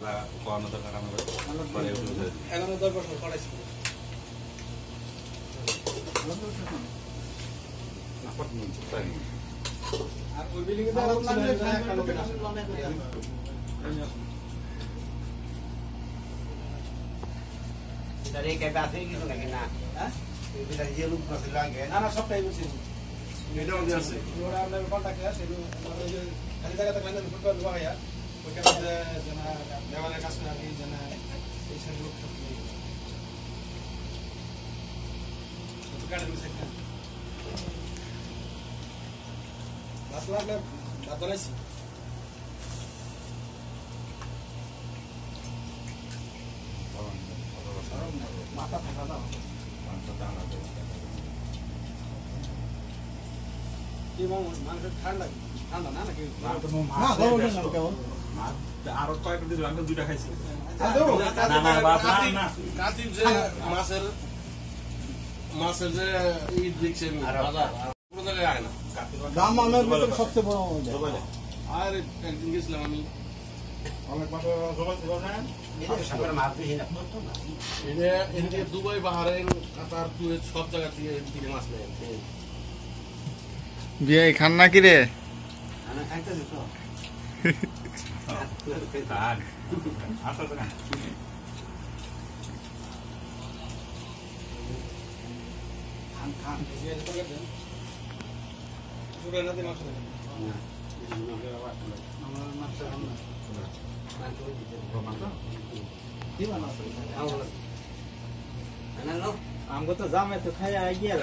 খাওয়ানো দরকার আমাদের পরে এখন 10 বছর পড়াইছি আর ওই বিল্ডিং এ তো আরো লাগলে একটা লোক তারে কেবে আছে কিছু নাকি না হ্যাঁ এটা যে লোক আছে লাগে না না সবটাই বলছি এটাও আছে ওরা আমরা কন্টাক্ট আছে আমাদের যে খালি জায়গা থাকলে না ফুটবল দেওয়া হয় ওইখানে যে জানা দেওয়ালের কাছে নাকি জানা এই সব লোক তো কাটে দিছে না বাস লাগলে বাদলাইছি মাথা ফাটা দাও কি মানুষ ঠান্ডা ঠান্ডা না নাকি আরো কয়েকটা দিন আমি দুইটা খাইছি কাতিব যে মাছের যে ই দেখছেন বাজার কোনো জায়গায় আয় না দাম আমার ভিতরে সবচেয়ে বড় আর একদিন গেছিলাম আমি অনেক মাত্র জবাই ছিল না সাগর মাছ বেশি না এদিকে দুবাই বাহারাইন কাতার কুয়েত সব জায়গা থেকে এদিকে মাছ নেয় বিয়ে খান নাকি রে আমি খাইতেছি তো খান সুরে না দিন আসলে আমার মাছ রান্না কি বানাছো আমগো আমগো তো জামাই তো খাইয়া গিয়া